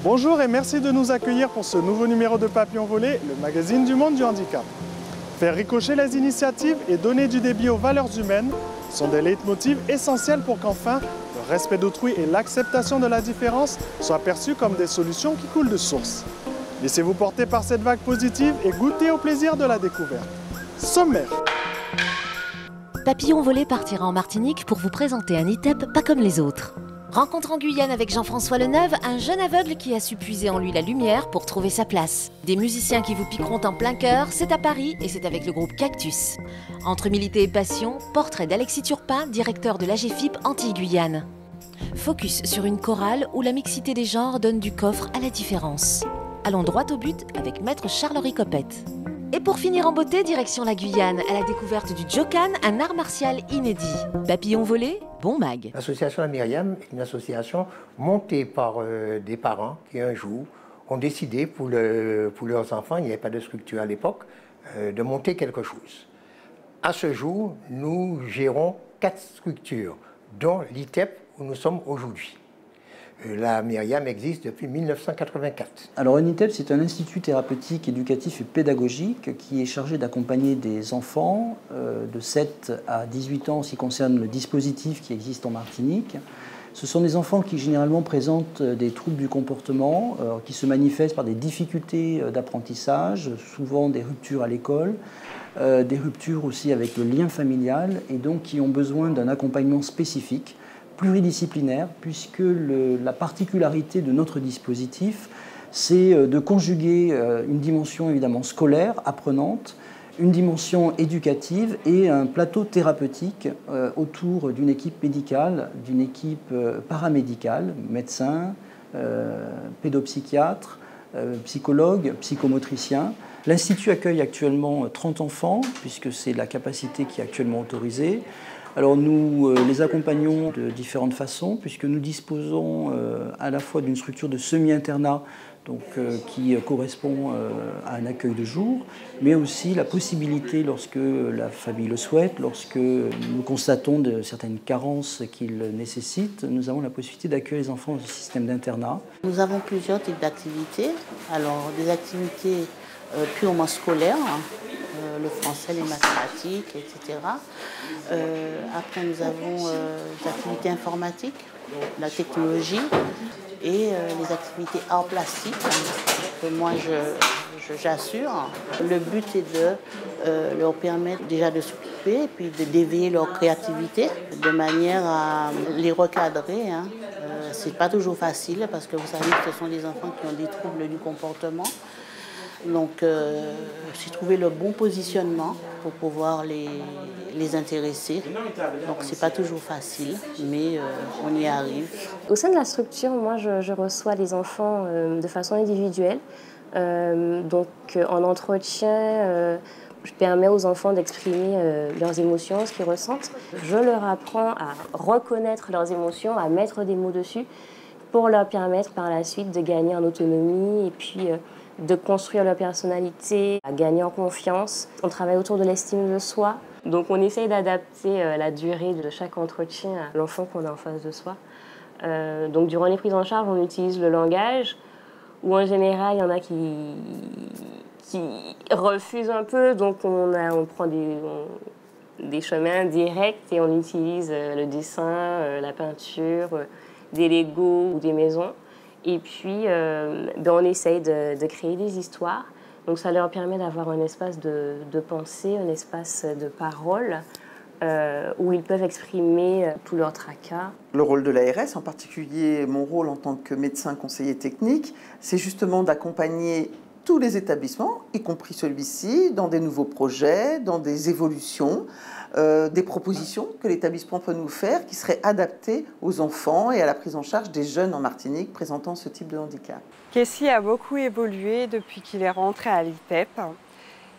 Bonjour et merci de nous accueillir pour ce nouveau numéro de Papillon Volé, le magazine du monde du handicap. Faire ricocher les initiatives et donner du débit aux valeurs humaines sont des leitmotivs essentiels pour qu'enfin le respect d'autrui et l'acceptation de la différence soient perçus comme des solutions qui coulent de source. Laissez-vous porter par cette vague positive et goûtez au plaisir de la découverte. Sommaire. Papillon Volé partira en Martinique pour vous présenter un ITEP pas comme les autres. Rencontre en Guyane avec Jean-François Leneuve, un jeune aveugle qui a su puiser en lui la lumière pour trouver sa place. Des musiciens qui vous piqueront en plein cœur, c'est à Paris et c'est avec le groupe Cactus. Entre humilité et passion, portrait d'Alexis Turpin, directeur de l'AGFIP Antilles-Guyane. Focus sur une chorale où la mixité des genres donne du coffre à la différence. Allons droit au but avec maître Charles-Henri Copette. Et pour finir en beauté, direction la Guyane, à la découverte du Djokan, un art martial inédit. Papillon volé, bon mag. L'association La Myriam est une association montée par des parents qui un jour ont décidé pour leurs enfants, il n'y avait pas de structure à l'époque, de monter quelque chose. À ce jour, nous gérons 4 structures, dont l'ITEP où nous sommes aujourd'hui. La Myriam existe depuis 1984. Alors un ITEP, c'est un institut thérapeutique, éducatif et pédagogique qui est chargé d'accompagner des enfants de 7 à 18 ans en ce qui concerne le dispositif qui existe en Martinique. Ce sont des enfants qui généralement présentent des troubles du comportement, qui se manifestent par des difficultés d'apprentissage, souvent des ruptures à l'école, des ruptures aussi avec le lien familial et donc qui ont besoin d'un accompagnement spécifique, pluridisciplinaire, puisque la particularité de notre dispositif, c'est de conjuguer une dimension évidemment scolaire, apprenante, une dimension éducative et un plateau thérapeutique autour d'une équipe médicale, d'une équipe paramédicale, médecins, pédopsychiatres, psychologues, psychomotriciens. L'Institut accueille actuellement 30 enfants, puisque c'est la capacité qui est actuellement autorisée. Alors nous les accompagnons de différentes façons, puisque nous disposons à la fois d'une structure de semi-internat qui correspond à un accueil de jour, mais aussi la possibilité, lorsque la famille le souhaite, lorsque nous constatons de certaines carences qu'ils nécessitent, nous avons la possibilité d'accueillir les enfants dans ce système d'internat. Nous avons plusieurs types d'activités. Alors des activités purement scolaires, le français, les mathématiques, etc. Après, nous avons des activités informatiques, la technologie et les activités arts plastiques que moi j'assure. Le but est de leur permettre déjà de s'occuper et puis d'éveiller leur créativité de manière à les recadrer. C'est pas toujours facile parce que vous savez que ce sont des enfants qui ont des troubles du comportement. Donc, j'ai trouvé le bon positionnement pour pouvoir les intéresser. Donc, c'est pas toujours facile, mais on y arrive. Au sein de la structure, moi, je reçois les enfants de façon individuelle. En entretien, je permets aux enfants d'exprimer leurs émotions, ce qu'ils ressentent. Je leur apprends à reconnaître leurs émotions, à mettre des mots dessus, pour leur permettre par la suite de gagner en autonomie et puis de construire leur personnalité, à gagner en confiance. On travaille autour de l'estime de soi. Donc on essaye d'adapter la durée de chaque entretien à l'enfant qu'on a en face de soi. Donc durant les prises en charge, on utilise le langage, où en général, il y en a qui refusent un peu. Donc on prend des chemins directs et on utilise le dessin, la peinture, des Legos ou des maisons. Et puis, on essaye de créer des histoires. Donc, ça leur permet d'avoir un espace de pensée, un espace de parole, où ils peuvent exprimer tout leur tracas. Le rôle de l'ARS, en particulier mon rôle en tant que médecin conseiller technique, c'est justement d'accompagner tous les établissements, y compris celui-ci, dans des nouveaux projets, dans des évolutions, des propositions que l'établissement peut nous faire qui seraient adaptées aux enfants et à la prise en charge des jeunes en Martinique présentant ce type de handicap. Kessie a beaucoup évolué depuis qu'il est rentré à l'ITEP.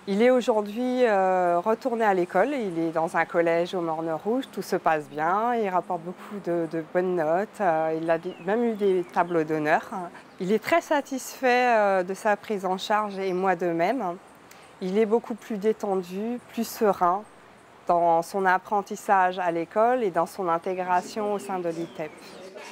Il est aujourd'hui retourné à l'école, il est dans un collège au Morne Rouge, tout se passe bien, il rapporte beaucoup de bonnes notes, il a même eu des tableaux d'honneur. Il est très satisfait de sa prise en charge et moi de même. Il est beaucoup plus détendu, plus serein dans son apprentissage à l'école et dans son intégration au sein de l'ITEP.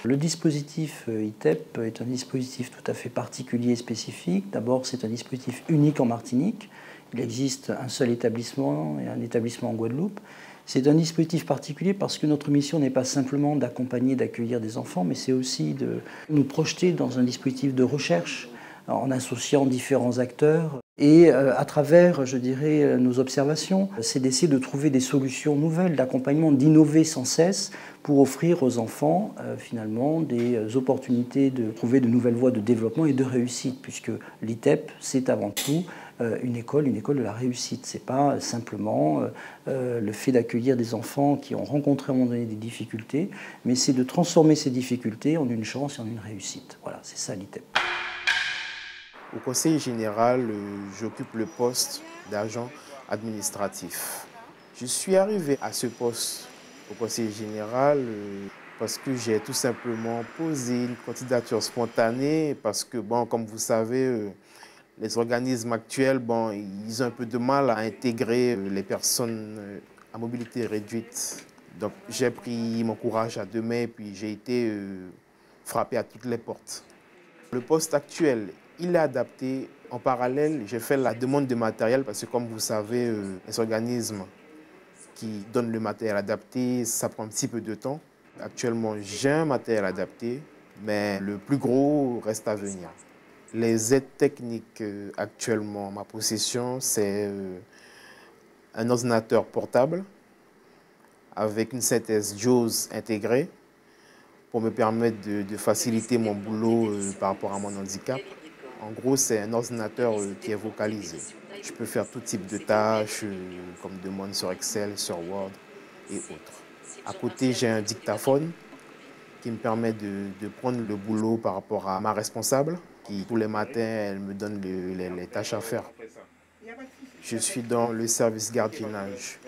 Le dispositif ITEP est un dispositif tout à fait particulier et spécifique. D'abord, c'est un dispositif unique en Martinique. Il existe un seul établissement et un établissement en Guadeloupe. C'est un dispositif particulier parce que notre mission n'est pas simplement d'accompagner, d'accueillir des enfants, mais c'est aussi de nous projeter dans un dispositif de recherche en associant différents acteurs. Et à travers, je dirais, nos observations, c'est d'essayer de trouver des solutions nouvelles, d'accompagnement, d'innover sans cesse pour offrir aux enfants, finalement, des opportunités de trouver de nouvelles voies de développement et de réussite, puisque l'ITEP, c'est avant tout une école de la réussite. Ce n'est pas simplement le fait d'accueillir des enfants qui ont rencontré à un moment donné des difficultés, mais c'est de transformer ces difficultés en une chance et en une réussite. Voilà, c'est ça l'ITEP. Au conseil général, j'occupe le poste d'agent administratif. Je suis arrivé à ce poste au conseil général parce que j'ai tout simplement posé une candidature spontanée parce que, bon, comme vous savez, les organismes actuels, bon, ils ont un peu de mal à intégrer les personnes à mobilité réduite. Donc j'ai pris mon courage à deux mains et puis j'ai été frappé à toutes les portes. Le poste actuel, il est adapté. En parallèle, j'ai fait la demande de matériel parce que, comme vous savez, les organismes qui donnent le matériel adapté, ça prend un petit peu de temps. Actuellement, j'ai un matériel adapté, mais le plus gros reste à venir. Les aides techniques actuellement en ma possession, c'est un ordinateur portable avec une synthèse JAWS intégrée pour me permettre de faciliter mon boulot par rapport à mon handicap. En gros, c'est un ordinateur qui est vocalisé. Je peux faire tout type de tâches, comme demande sur Excel, sur Word et autres. À côté, j'ai un dictaphone qui me permet de prendre le boulot par rapport à ma responsable, qui tous les matins, elle me donne les tâches à faire. Je suis dans le service gardiennage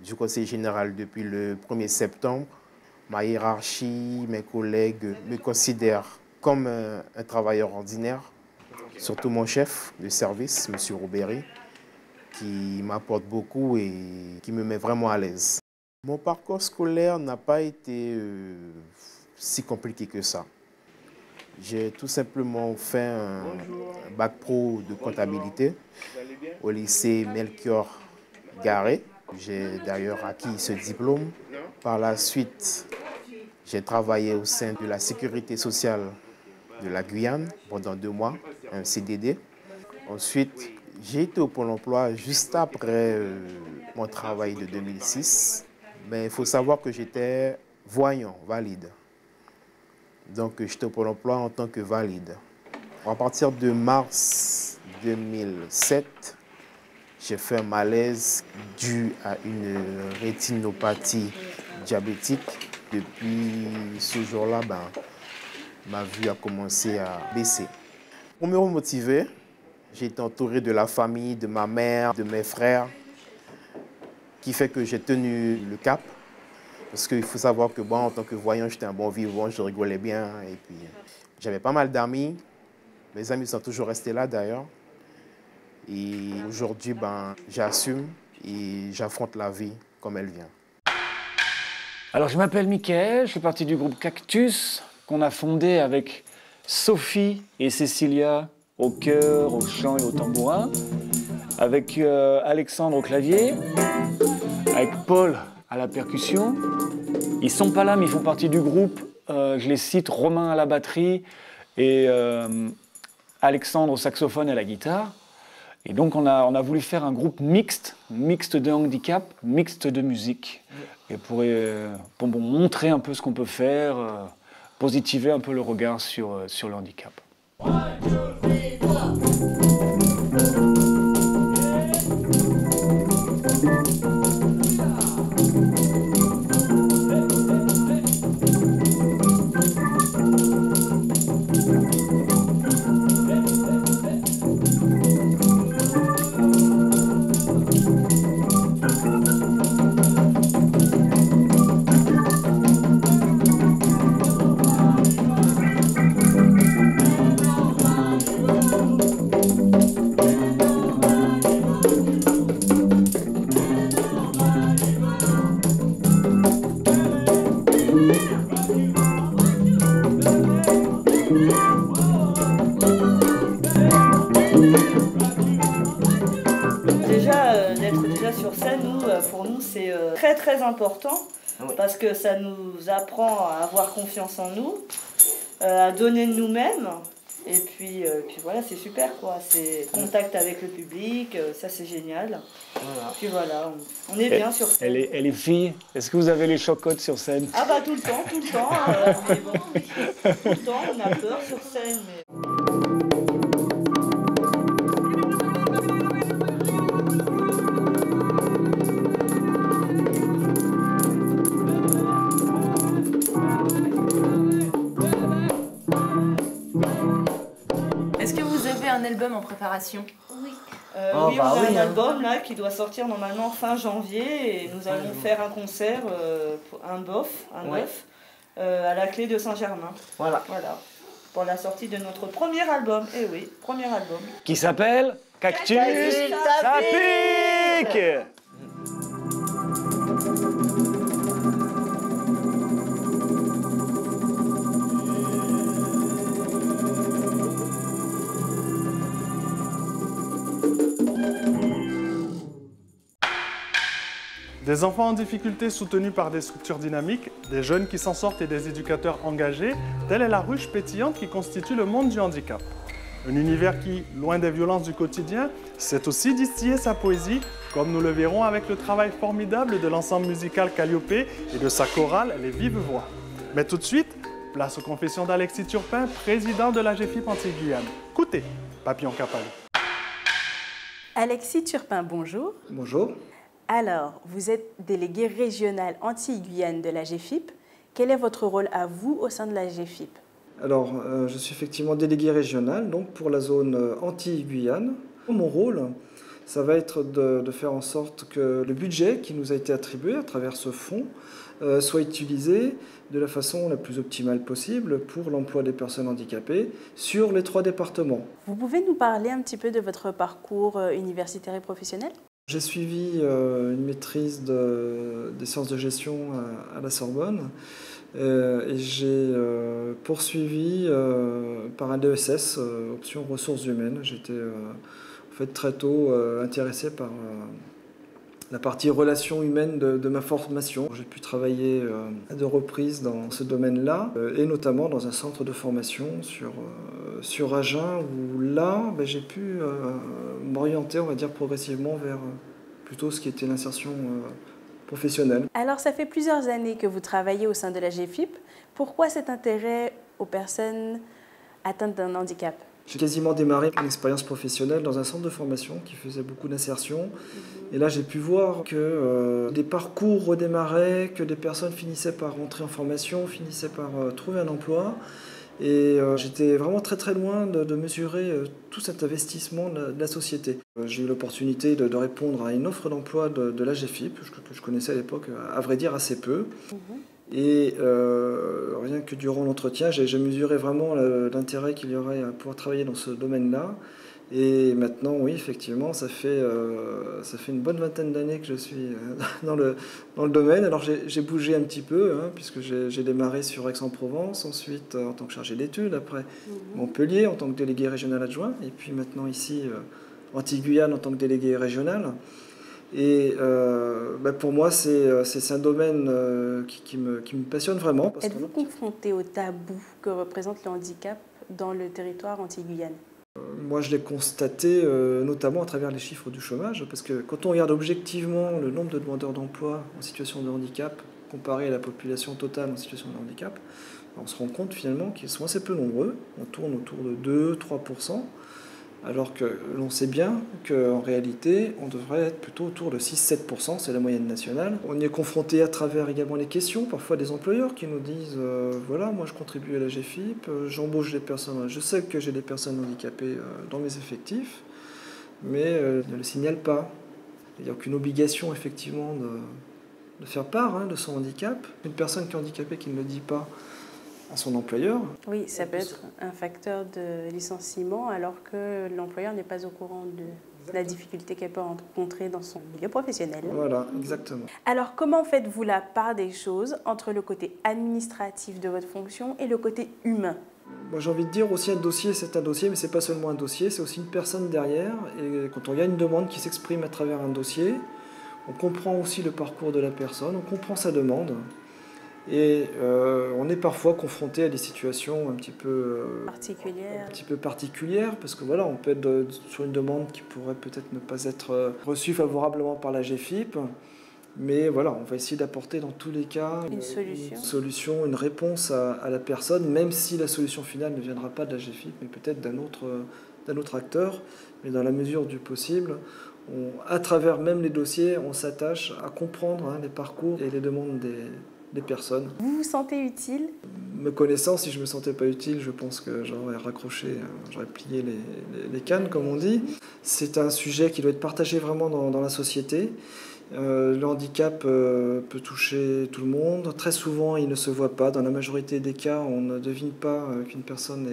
du conseil général depuis le 1er septembre. Ma hiérarchie, mes collègues me considèrent comme un travailleur ordinaire. Surtout mon chef de service, M. Robéry, qui m'apporte beaucoup et qui me met vraiment à l'aise. Mon parcours scolaire n'a pas été si compliqué que ça. J'ai tout simplement fait un bac pro de comptabilité au lycée Melchior Garé. J'ai d'ailleurs acquis ce diplôme. Par la suite, j'ai travaillé au sein de la sécurité sociale de la Guyane pendant 2 mois, un CDD. Ensuite, j'ai été au Pôle emploi juste après mon travail de 2006. Mais il faut savoir que j'étais voyant, valide. Donc j'étais au Pôle emploi en tant que valide. À partir de mars 2007, j'ai fait un malaise dû à une rétinopathie diabétique. Depuis ce jour-là, ma vue a commencé à baisser. Pour me remotiver, j'ai été entouré de la famille, de ma mère, de mes frères, qui fait que j'ai tenu le cap. Parce qu'il faut savoir que, bon, en tant que voyant, j'étais un bon vivant, je rigolais bien. Et puis, j'avais pas mal d'amis. Mes amis sont toujours restés là, d'ailleurs. Et aujourd'hui, j'assume et j'affronte la vie comme elle vient. Alors, je m'appelle Mickaël, je fais partie du groupe Cactus, qu'on a fondé avec Sophie et Cécilia au chœur, au chant et au tambourin, avec Alexandre au clavier, avec Paul à la percussion. Ils sont pas là, mais ils font partie du groupe. Je les cite, Romain à la batterie et Alexandre au saxophone et à la guitare. Et donc on a voulu faire un groupe mixte de handicap, mixte de musique, et pour montrer un peu ce qu'on peut faire, positiver un peu le regard sur le handicap. c'est très très important parce que ça nous apprend à avoir confiance en nous, à donner de nous-mêmes. Et puis voilà, c'est super quoi. C'est contact avec le public, ça c'est génial. Voilà. Puis voilà, on est bien sur scène. Et les filles, est-ce que vous avez les chocottes sur scène? Ah bah tout le temps. Mais bon, tout le temps, on a peur sur scène. Mais... Est-ce que vous avez un album en préparation? Oui. Oui, on a un album là qui doit sortir normalement fin janvier et nous allons faire un concert, un bœuf, à la clé de Saint-Germain. Voilà. Pour la sortie de notre premier album. Eh oui, premier album. Qui s'appelle Cactus, ça pique. Des enfants en difficulté soutenus par des structures dynamiques, des jeunes qui s'en sortent et des éducateurs engagés, telle est la ruche pétillante qui constitue le monde du handicap. Un univers qui, loin des violences du quotidien, sait aussi distiller sa poésie, comme nous le verrons avec le travail formidable de l'ensemble musical Calliope et de sa chorale Les Vives Voix. Mais tout de suite, place aux confessions d'Alexis Turpin, président de la GFIP Antilles-Guyane. Écoutez, Papillon Capali. Alexis Turpin, bonjour. Bonjour. Alors, vous êtes délégué régional Antilles-Guyane de la GFIP. Quel est votre rôle à vous au sein de la GFIP? Alors, je suis effectivement délégué régional donc pour la zone Antilles-Guyane. Mon rôle, ça va être de faire en sorte que le budget qui nous a été attribué à travers ce fonds soit utilisé de la façon la plus optimale possible pour l'emploi des personnes handicapées sur les 3 départements. Vous pouvez nous parler un petit peu de votre parcours universitaire et professionnel? J'ai suivi une maîtrise des sciences de gestion à la Sorbonne et j'ai poursuivi par un DESS, option ressources humaines. J'étais en fait très tôt intéressé par la partie relations humaines de ma formation. J'ai pu travailler à 2 reprises dans ce domaine-là et notamment dans un centre de formation sur Agen où là, j'ai pu m'orienter, on va dire, progressivement vers plutôt ce qui était l'insertion professionnelle. Alors, ça fait plusieurs années que vous travaillez au sein de la GFIP. Pourquoi cet intérêt aux personnes atteintes d'un handicap? J'ai quasiment démarré mon expérience professionnelle dans un centre de formation qui faisait beaucoup d'insertion. Et là, j'ai pu voir que des parcours redémarraient, que des personnes finissaient par rentrer en formation, finissaient par trouver un emploi. Et j'étais vraiment très très loin de mesurer tout cet investissement de la société. J'ai eu l'opportunité de répondre à une offre d'emploi de la GFIP, que je connaissais à l'époque, à vrai dire, assez peu. Et rien que durant l'entretien, j'ai mesuré vraiment l'intérêt qu'il y aurait à pouvoir travailler dans ce domaine-là. Et maintenant, oui, effectivement, ça fait une bonne vingtaine d'années que je suis dans le domaine. Alors j'ai bougé un petit peu, puisque j'ai démarré sur Aix-en-Provence, ensuite en tant que chargé d'études, après Montpellier en tant que délégué régional adjoint, et puis maintenant ici Antilles-Guyane en tant que délégué régional. Et pour moi, c'est un domaine qui me passionne vraiment. Êtes-vous confronté au tabou que représente le handicap dans le territoire Antilles-Guyane? Moi, je l'ai constaté notamment à travers les chiffres du chômage, parce que quand on regarde objectivement le nombre de demandeurs d'emploi en situation de handicap comparé à la population totale en situation de handicap, on se rend compte finalement qu'ils sont assez peu nombreux. On tourne autour de 2-3%. Alors que l'on sait bien qu'en réalité, on devrait être plutôt autour de 6-7%, c'est la moyenne nationale. On y est confronté à travers également les questions, parfois des employeurs qui nous disent voilà, moi je contribue à la GFIP, j'embauche des personnes, je sais que j'ai des personnes handicapées dans mes effectifs, mais ne le signalent pas. Il n'y a aucune obligation effectivement de faire part de son handicap. Une personne qui est handicapée qui ne le dit pas à son employeur. Oui, ça peut être un facteur de licenciement alors que l'employeur n'est pas au courant de la difficulté qu'elle peut rencontrer dans son milieu professionnel. Voilà, exactement. Alors, comment faites-vous la part des choses entre le côté administratif de votre fonction et le côté humain? Moi, j'ai envie de dire aussi un dossier, c'est un dossier, mais ce n'est pas seulement un dossier, c'est aussi une personne derrière. Et quand il y a une demande qui s'exprime à travers un dossier, On comprend aussi le parcours de la personne, on comprend sa demande. Et on est parfois confronté à des situations un petit peu particulières, parce que voilà, on peut être sur une demande qui pourrait peut-être ne pas être reçue favorablement par la GFIP, mais voilà, on va essayer d'apporter dans tous les cas une solution, une réponse à la personne, même si la solution finale ne viendra pas de la GFIP, mais peut-être d'un autre acteur, mais dans la mesure du possible. À travers même les dossiers, on s'attache à comprendre les parcours et les demandes des personnes. Vous vous sentez utile? Me connaissant, si je ne me sentais pas utile, je pense que j'aurais raccroché, j'aurais plié les cannes, comme on dit. C'est un sujet qui doit être partagé vraiment dans la société. Le handicap peut toucher tout le monde. Très souvent, il ne se voit pas. Dans la majorité des cas, on ne devine pas qu'une personne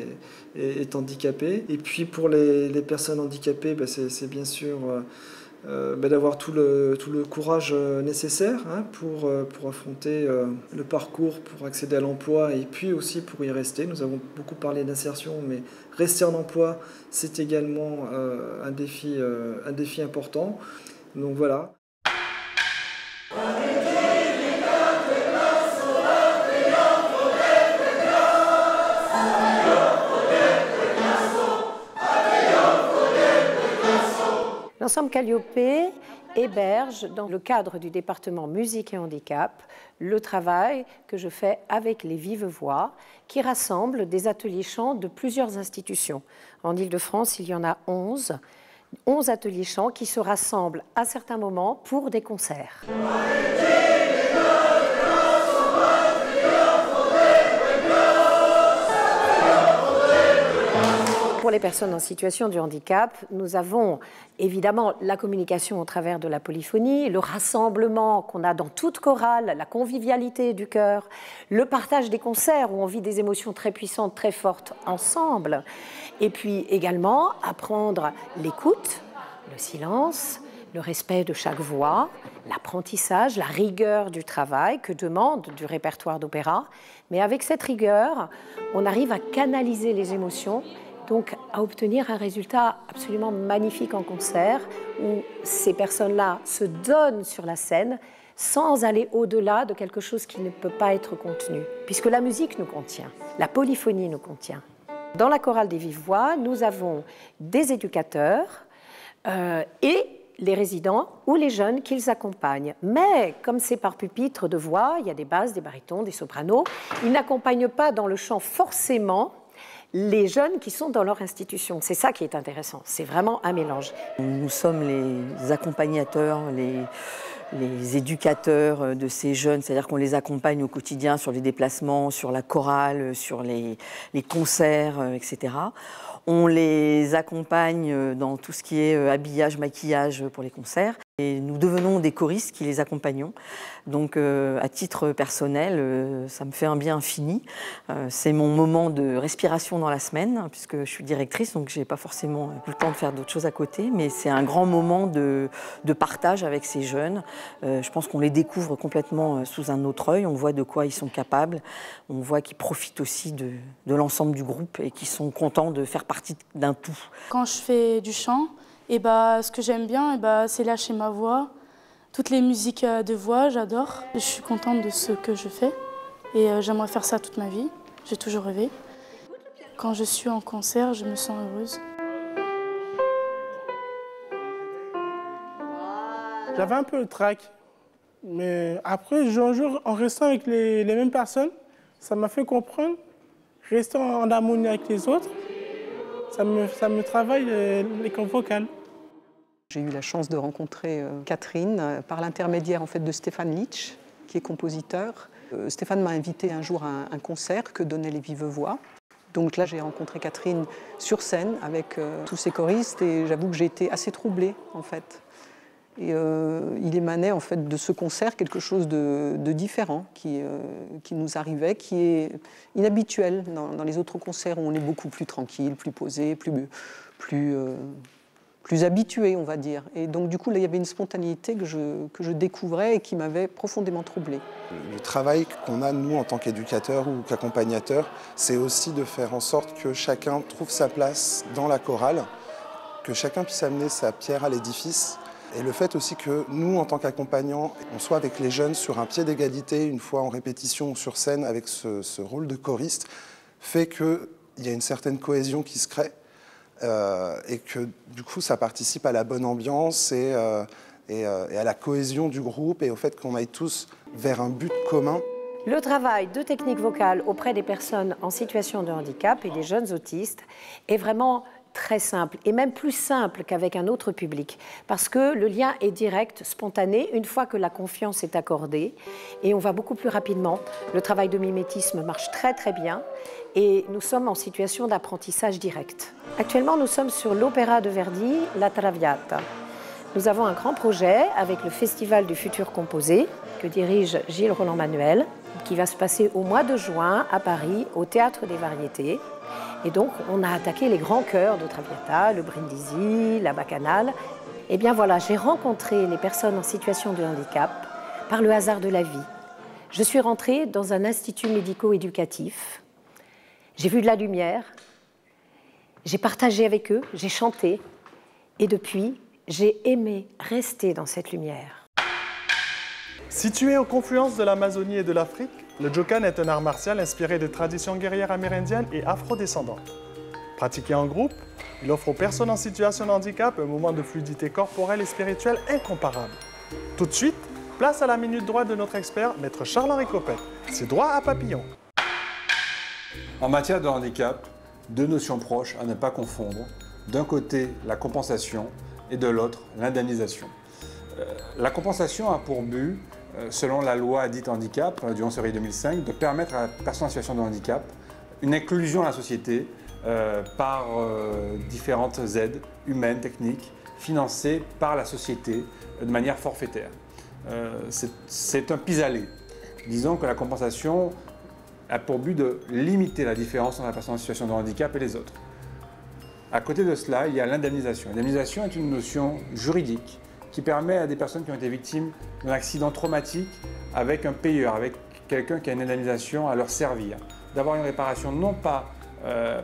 est handicapée. Et puis pour les personnes handicapées, c'est bien sûr d'avoir tout le courage nécessaire pour affronter le parcours, pour accéder à l'emploi et puis aussi pour y rester. Nous avons beaucoup parlé d'insertion, mais rester en emploi, c'est également un défi important. Donc voilà. L'ensemble Calliope héberge, dans le cadre du département musique et handicap, le travail que je fais avec les Vives Voix, qui rassemblent des ateliers chant de plusieurs institutions. En Île-de-France, il y en a 11 ateliers chant qui se rassemblent à certains moments pour des concerts. Pour les personnes en situation de handicap, nous avons évidemment la communication au travers de la polyphonie, le rassemblement qu'on a dans toute chorale, la convivialité du chœur, le partage des concerts où on vit des émotions très puissantes, très fortes ensemble, et puis également apprendre l'écoute, le silence, le respect de chaque voix, l'apprentissage, la rigueur du travail que demande du répertoire d'opéra. Mais avec cette rigueur, on arrive à canaliser les émotions, donc à obtenir un résultat absolument magnifique en concert où ces personnes-là se donnent sur la scène sans aller au-delà de quelque chose qui ne peut pas être contenu, puisque la musique nous contient, la polyphonie nous contient. Dans la chorale des Vives Voix, nous avons des éducateurs et les résidents ou les jeunes qu'ils accompagnent. Mais comme c'est par pupitre de voix, il y a des basses, des barytons, des sopranos, ils n'accompagnent pas dans le chant forcément les jeunes qui sont dans leur institution. C'est ça qui est intéressant, c'est vraiment un mélange. Nous sommes les accompagnateurs, les éducateurs de ces jeunes, c'est-à-dire qu'on les accompagne au quotidien sur les déplacements, sur la chorale, sur les concerts, etc. On les accompagne dans tout ce qui est habillage, maquillage pour les concerts. Et nous devenons des choristes qui les accompagnons. Donc, à titre personnel, ça me fait un bien infini. C'est mon moment de respiration dans la semaine, puisque je suis directrice, donc je n'ai pas forcément le temps de faire d'autres choses à côté. Mais c'est un grand moment de partage avec ces jeunes. Je pense qu'on les découvre complètement sous un autre œil. On voit de quoi ils sont capables. On voit qu'ils profitent aussi de l'ensemble du groupe et qu'ils sont contents de faire partie d'un tout. Quand je fais du chant, ce que j'aime bien, c'est lâcher ma voix. Toutes les musiques de voix, j'adore. Je suis contente de ce que je fais et j'aimerais faire ça toute ma vie. J'ai toujours rêvé. Quand je suis en concert, je me sens heureuse. J'avais un peu le trac, mais après, un jour, en restant avec les mêmes personnes, ça m'a fait comprendre, rester en harmonie avec les autres, ça me travaille les cordes vocales. J'ai eu la chance de rencontrer Catherine par l'intermédiaire en fait, de Stéphane Litsch, qui est compositeur. Stéphane m'a invité un jour à un concert que donnaient les Vives Voix. Donc là, j'ai rencontré Catherine sur scène avec tous ses choristes et j'avoue que j'ai été assez troublée en fait. Et il émanait en fait de ce concert quelque chose de différent qui nous arrivait, qui est inhabituel dans les autres concerts où on est beaucoup plus tranquille, plus posé, plus habitué, on va dire. Et donc, du coup, là, il y avait une spontanéité que je découvrais et qui m'avait profondément troublée. Le travail qu'on a, nous, en tant qu'éducateurs ou qu'accompagnateurs, c'est aussi de faire en sorte que chacun trouve sa place dans la chorale, que chacun puisse amener sa pierre à l'édifice, Et le fait aussi que nous, en tant qu'accompagnants, on soit avec les jeunes sur un pied d'égalité, une fois en répétition ou sur scène, avec ce rôle de choriste, fait qu'il y a une certaine cohésion qui se crée et que du coup, ça participe à la bonne ambiance et à la cohésion du groupe et au fait qu'on aille tous vers un but commun. Le travail de technique vocale auprès des personnes en situation de handicap et des jeunes autistes est vraiment très simple, et même plus simple qu'avec un autre public, parce que le lien est direct, spontané, une fois que la confiance est accordée, et on va beaucoup plus rapidement. Le travail de mimétisme marche très très bien, et nous sommes en situation d'apprentissage direct. Actuellement, nous sommes sur l'opéra de Verdi, La Traviata. Nous avons un grand projet avec le Festival du futur composé, que dirige Gilles Roland-Manuel, qui va se passer au mois de juin à Paris, au Théâtre des Variétés. Et donc, on a attaqué les grands chœurs de Traviata, le Brindisi, la Bacchanale. Et bien voilà, j'ai rencontré les personnes en situation de handicap par le hasard de la vie. Je suis rentrée dans un institut médico-éducatif. J'ai vu de la lumière, j'ai partagé avec eux, j'ai chanté. Et depuis, j'ai aimé rester dans cette lumière. Situé aux confluences de l'Amazonie et de l'Afrique, le Jokan est un art martial inspiré des traditions guerrières amérindiennes et afro-descendantes. Pratiqué en groupe, il offre aux personnes en situation de handicap un moment de fluidité corporelle et spirituelle incomparable. Tout de suite, place à la minute droite de notre expert, maître Charles-Henri Copette. C'est droit à papillon. En matière de handicap, deux notions proches à ne pas confondre. D'un côté, la compensation et de l'autre, l'indemnisation. La compensation a pour but, selon la loi dite handicap du 11 février 2005, de permettre à la personne en situation de handicap une inclusion à la société par différentes aides humaines, techniques, financées par la société de manière forfaitaire. C'est un pis-aller. Disons que la compensation a pour but de limiter la différence entre la personne en situation de handicap et les autres. À côté de cela, il y a l'indemnisation. L'indemnisation est une notion juridique qui permet à des personnes qui ont été victimes d'un accident traumatique avec un payeur, avec quelqu'un qui a une indemnisation à leur servir, d'avoir une réparation non pas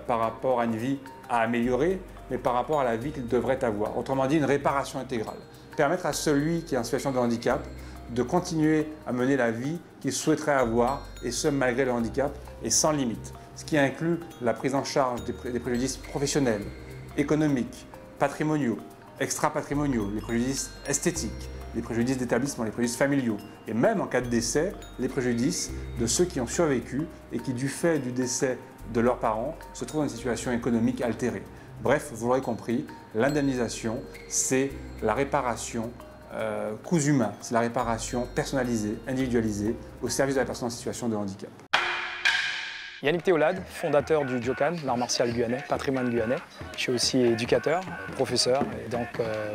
par rapport à une vie à améliorer, mais par rapport à la vie qu'il devrait avoir. Autrement dit, une réparation intégrale. Permettre à celui qui est en situation de handicap de continuer à mener la vie qu'il souhaiterait avoir, et ce malgré le handicap et sans limite. Ce qui inclut la prise en charge des préjudices professionnels, économiques, patrimoniaux, extra-patrimoniaux, les préjudices esthétiques, les préjudices d'établissement, les préjudices familiaux, et même en cas de décès, les préjudices de ceux qui ont survécu et qui, du fait du décès de leurs parents, se trouvent dans une situation économique altérée. Bref, vous l'aurez compris, l'indemnisation, c'est la réparation coûts humains, c'est la réparation personnalisée, individualisée, au service de la personne en situation de handicap. Yannick Théolade, fondateur du Jokan, l'art martial guyanais, patrimoine guyanais. Je suis aussi éducateur, professeur, et donc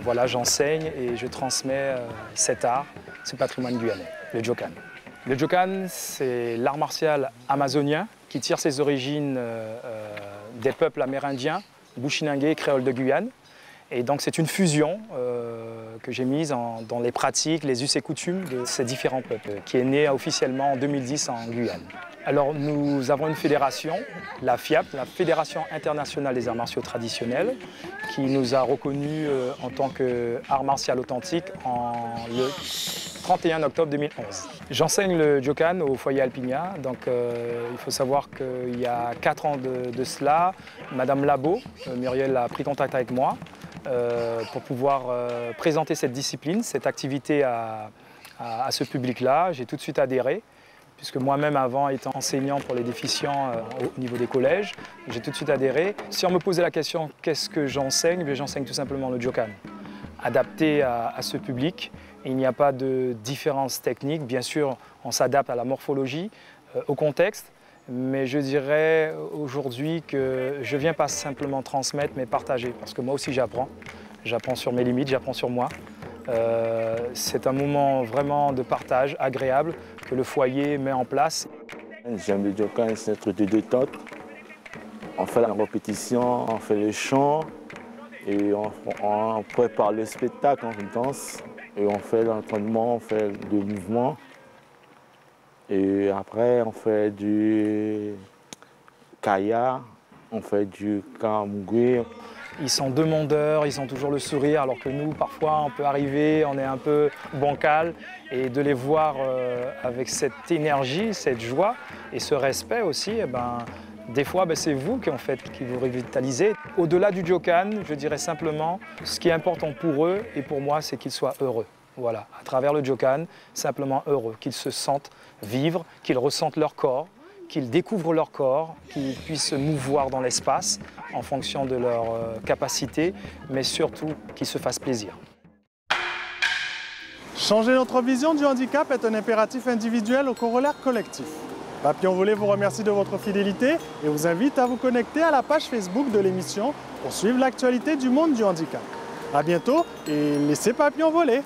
voilà, j'enseigne et je transmets cet art, ce patrimoine guyanais, le Jokan. Le Jokan, c'est l'art martial amazonien qui tire ses origines des peuples amérindiens, Bushinangé et créoles de Guyane. Et donc c'est une fusion que j'ai mise dans les pratiques, les us et coutumes de ces différents peuples, qui est née officiellement en 2010 en Guyane. Alors nous avons une fédération, la FIAP, la Fédération internationale des arts martiaux traditionnels, qui nous a reconnus en tant qu'art martial authentique le 31 octobre 2011. J'enseigne le Jokan au foyer Alpinia, donc il faut savoir qu'il y a 4 ans de cela, Madame Labo, Muriel a pris contact avec moi pour pouvoir présenter cette discipline, cette activité à ce public-là. J'ai tout de suite adhéré, puisque moi-même avant étant enseignant pour les déficients au niveau des collèges, j'ai tout de suite adhéré. Si on me posait la question qu'est-ce que j'enseigne, j'enseigne tout simplement le Jokan, adapté à ce public. Il n'y a pas de différence technique, bien sûr on s'adapte à la morphologie, au contexte, mais je dirais aujourd'hui que je ne viens pas simplement transmettre, mais partager, parce que moi aussi j'apprends. J'apprends sur mes limites, j'apprends sur moi. C'est un moment vraiment de partage agréable que le foyer met en place. J'aime le Jokan, c'est un truc de détente. On fait la répétition, on fait le chant et on prépare le spectacle, on danse et on fait l'entraînement, on fait des mouvements. Et après, on fait du kaya, on fait du kamugui. Ils sont demandeurs, ils ont toujours le sourire, alors que nous, parfois, on peut arriver, on est un peu bancal. Et de les voir avec cette énergie, cette joie et ce respect aussi, eh ben, des fois, c'est vous qui vous revitalisez. Au-delà du Jokan, je dirais simplement, ce qui est important pour eux et pour moi, c'est qu'ils soient heureux. Voilà, à travers le Jokan, simplement heureux, qu'ils se sentent vivre, qu'ils ressentent leur corps, qu'ils découvrent leur corps, qu'ils puissent se mouvoir dans l'espace en fonction de leur capacité, mais surtout qu'ils se fassent plaisir. Changer notre vision du handicap est un impératif individuel au corollaire collectif. Papillon Volé vous remercie de votre fidélité et vous invite à vous connecter à la page Facebook de l'émission pour suivre l'actualité du monde du handicap. À bientôt et laissez Papillon voler!